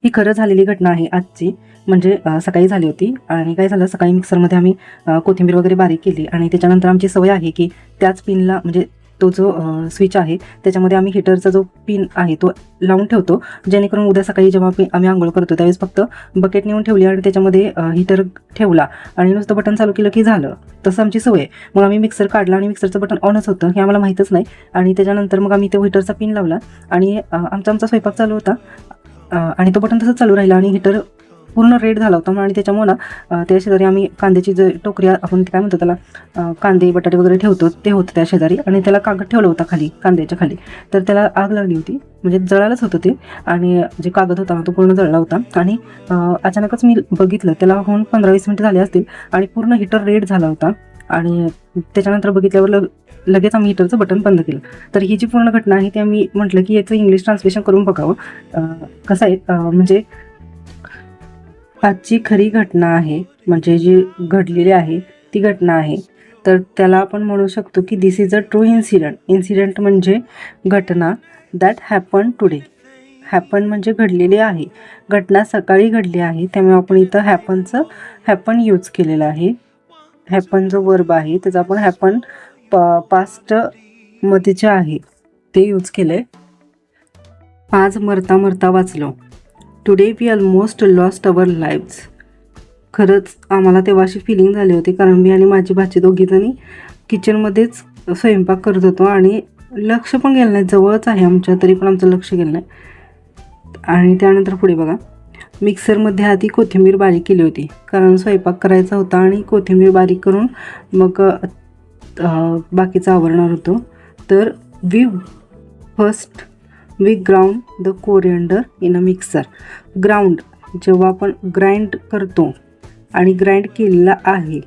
ही खरं झालेली घटना आहे आजची. म्हणजे सकाळी झाली होती आणि काय झालं, सकाळी मिक्सरमध्ये आम्ही कोथिंबीर वगैरे बारीक केली आणि त्याच्यानंतर आमची सवय आहे की त्याच पिनला, म्हणजे तो जो स्विच आहे त्याच्यामध्ये आम्ही हीटरचा जो पिन आहे तो लावून ठेवतो, जेणेकरून उद्या सकाळी जेव्हा आम्ही आंघोळ करतो त्यावेळेस फक्त बकेट नेऊन ठेवली आणि त्याच्यामध्ये हीटर ठेवला आणि नुसतं बटन चालू केलं की झालं. तसं आमची सवय. मग आम्ही मिक्सर काढला आणि मिक्सरचं बटन ऑनच होतं हे आम्हाला माहीतच नाही. आणि त्याच्यानंतर मग आम्ही तो हीटरचा पिन लावला आणि आमचा स्वयंपाक चालू होता आणि तो बटन तसंच चालू राहिला आणि हीटर पूर्ण रेड झाला होता. आणि त्याच्यामुळे ना त्या शेजारी आम्ही कांद्याची जे टोकरी आपण काय म्हणतो त्याला, कांदे बटाटे वगैरे ठेवतो ते होतं त्या शेजारी आणि त्याला कागद ठेवला होता खाली कांद्याच्या खाली. तर त्याला आग लागली होती, म्हणजे जळालंच होतं ते आणि जे कागद होता ना तो पूर्ण जळला होता. आणि अचानकच मी बघितलं, त्याला होऊन 15-20 मिनिटं झाले असतील आणि पूर्ण हीटर रेड झाला होता. आणि त्याच्यानंतर बघितल्यावर लगेच आम्ही हीटरचं बटन बंद केलं. तर ही जी पूर्ण घटना आहे ती आम्ही म्हटलं की याचं इंग्लिश ट्रान्सलेशन करून बघावं. कसं आहे, म्हणजे आजची खरी घटना आहे, म्हणजे जी घडलेली आहे ती घटना आहे. तर त्याला आपण म्हणू शकतो की this is a true incident. Incident म्हणजे घटना. That happen today. हॅपन म्हणजे घडलेली आहे, घटना सकाळी घडली आहे, त्यामुळे आपण इथं हॅपन यूज केलेला आहे. हॅपन जो वर्ब आहे त्याचा आपण हॅपन पास्टमध्ये जे आहे ते यूज केलं आहे. आज मरता मरता वाचलो. Today we almost lost our lives. खरंच आम्हाला तेव्हा अशी फिलिंग झाली होती, कारण मी आणि माझी भाची दोघीजणी किचनमध्येच स्वयंपाक करत होतो आणि लक्ष पण गेलं नाही, जवळच आहे आमच्या तरी पण आमचं लक्ष गेलं नाही. आणि त्यानंतर पुढे बघा, मिक्सरमध्ये आधी कोथिंबीर बारीक केली होती, कारण स्वयंपाक करायचा होता आणि कोथिंबीर बारीक करून मग बाकीचं आवरणार होतो. तर we ground the coriander in a mixer. Ground जेव्हा आपण ग्राइंड करतो आणि ग्राइंड केलेला आहे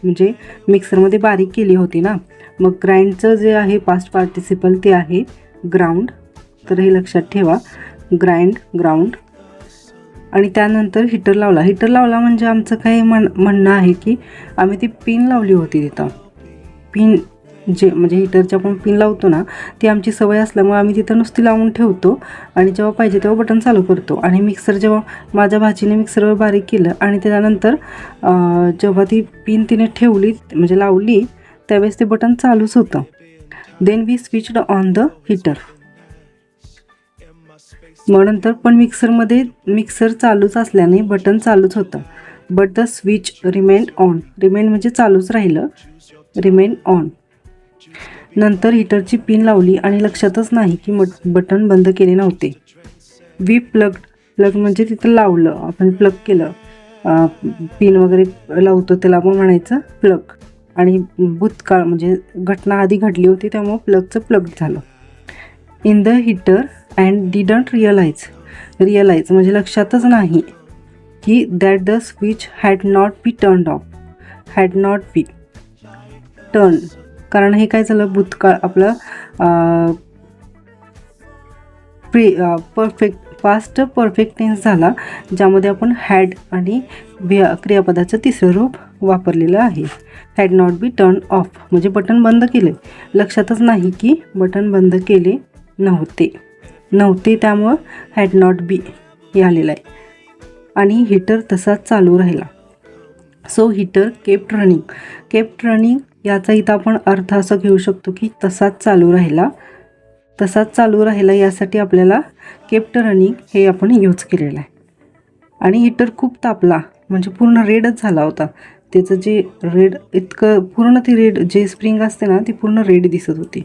म्हणजे मिक्सरमध्ये बारीक केली होती ना, मग ग्राइंडचं जे आहे पास्ट पार्टिसिपल ते आहे ग्राउंड. तर हे लक्षात ठेवा, ग्राउंड. आणि त्यानंतर हीटर लावला म्हणजे आमचं काय म्हणणं आहे की आम्ही ती पिन लावली होती तिथं. पिन म्हणजे हीटरच्या आपण पिन लावतो ना, ती आमची सवय असल्यामुळे आम्ही तिथं नुसती लावून ठेवतो आणि जेव्हा पाहिजे तेव्हा बटन चालू करतो. आणि मिक्सर जेव्हा माझ्या भाचीने मिक्सरवर बारीक केलं आणि त्याच्यानंतर जेव्हा ती पिन तिने ठेवली म्हणजे लावली त्यावेळेस ते बटन चालूच होतं. Then we switched on the heater. मग नंतर पण मिक्सर चालूच असल्याने बटन चालूच होतं. But the switch remained on. Remained म्हणजे चालूच राहिलं, रिमेंड ऑन. नंतर हीटरची पिन लावली आणि लक्षातच नाही की बटन बंद केले नव्हते. वी प्लग म्हणजे तिथं लावलं, आपण प्लग केलं. पिन वगैरे लावतो त्याला आपण म्हणायचं प्लग. आणि भूतकाळ म्हणजे घटना आधी घडली होती त्यामुळं प्लगचं प्लग झालं. In the heater and didn't realise म्हणजे लक्षातच नाही की that the switch had not be turned off. Had not be turn, कारण हे काय झालं, भूतकाळ आपलं पास्ट परफेक्ट टेन्स झाला, ज्यामध्ये आपण हॅड आणि क्रियापदाचं तिसरं रूप वापरलेलं आहे. Had not be turn off म्हणजे बटन बंद केले, लक्षातच नाही की बटन बंद केले नव्हते त्यामुळं हॅड नॉट बी हे आलेलं आहे. आणि हीटर तसाच चालू राहिला. सो हीटर केप्ट रनिंग याचा इथं आपण अर्थ असं घेऊ शकतो की तसाच चालू राहिला यासाठी आपल्याला केप्ट रनिंग हे आपण यूज केलेलं आहे. आणि हीटर खूप तापला म्हणजे पूर्ण रेडच झाला होता. त्याचं जे रेड इतकं पूर्ण ती रेड जे स्प्रिंग असते ना ती पूर्ण रेड दिसत होती.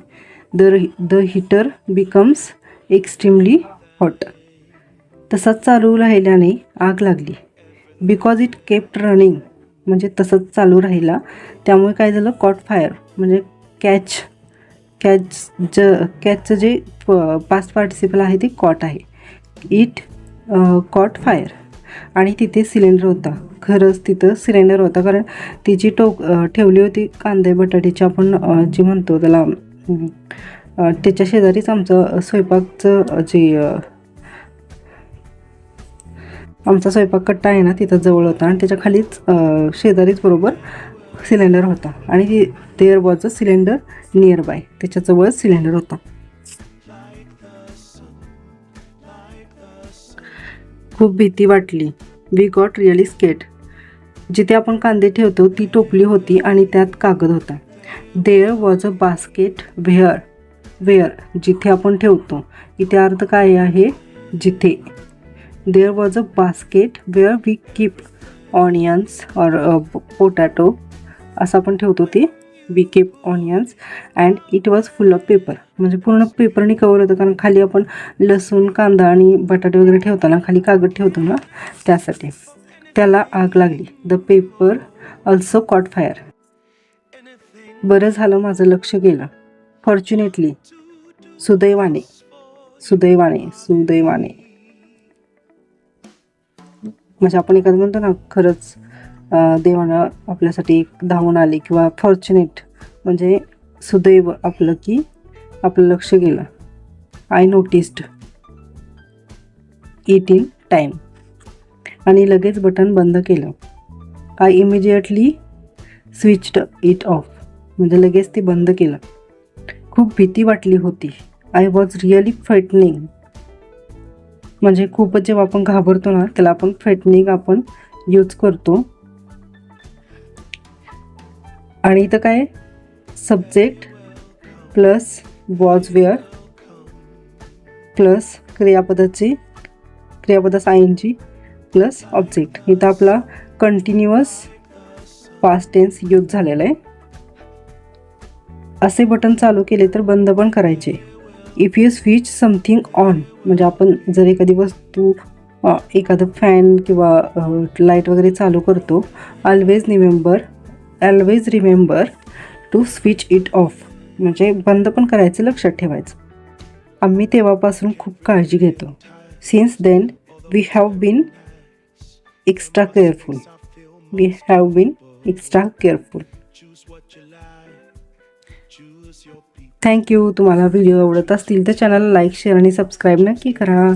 The heater becomes extremely hot. तसाच चालू राहिल्याने आग लागली. बिकॉज इट केप्ट रनिंग म्हणजे तसंच चालू राहिला त्यामुळे काय झालं, कॉट फायर म्हणजे कॅचचं जे पास्ट पार्टिसिपल आहे ते कॉट आहे. It caught fire. आणि तिथे सिलेंडर होता. खरंच तिथं सिलेंडर होता, कारण ती जी ठेवली होती कांदे बटाट्याची आपण जे म्हणतो त्याला, त्याच्या शेजारीच आमचं स्वयंपाकचं जे आमचा स्वयंपाक कट्टा आहे ना तिथं जवळ होता आणि त्याच्या खालीच शेजारीच बरोबर सिलेंडर होता. आणि there was a cylinder nearby, त्याच्याजवळच सिलेंडर होता. खूप भीती वाटली. We got really scared. जिथे आपण कांदे ठेवतो ती टोपली होती आणि त्यात कागद होता. There was a basket where जिथे आपण ठेवतो. इथे अर्थ काय आहे? जिथे. There was a basket where we keep onions और पोटॅटो. असं आपण ठेवतो ते. We keep onions and it was full of paper. म्हणजे पूर्ण पेपरने कवर होतं, कारण खाली आपण लसूण, कांदा आणि बटाटे वगैरे ठेवताना खाली कागद ठेवतो ना, त्यासाठी. त्याला आग लागली. The paper also cot fire. बरं झालं माझं लक्ष गेलं. फॉर्च्युनेटली. सुदैवाने. म्हणजे आपण एखादं म्हणतो ना, खरंच देवानं आपल्यासाठी धावून आले, किंवा फॉर्च्युनेट म्हणजे सुदैव आपलं, की आपलं लक्ष गेलं. I noticed it in time. आणि लगेच बटन बंद केलं. I immediately switched it off. म्हणजे लगेच ते बंद केलं. खूप भीती वाटली होती. I was really frightening. म्हणजे खूपच जेव्हा आपण घाबरतो ना, त्याला आपण फ्राइटनिंग आपण यूज करतो. आणि इथं काय? Subject plus was where plus क्रियापदास ING प्लस ऑब्जेक्ट. इथं आपला कंटिन्युअस पास्ट टेन्स यूज झालेला आहे. असे बटन चालू केले तर बंद पण करायचे. If you switch something on, म्हणजे आपण जर एखादी वस्तू, एखादं फॅन किंवा लाईट वगैरे चालू करतो, always remember to switch it off. म्हणजे बंद पण करायचं, लक्षात ठेवायचं. आम्ही तेव्हापासून खूप काळजी घेतो. Since then we have been extra careful. Thank you. तुम्हाला व्हिडिओ आवडत असतील तर चॅनलला लाईक, शेअर आणि सबस्क्राईब नक्की करा.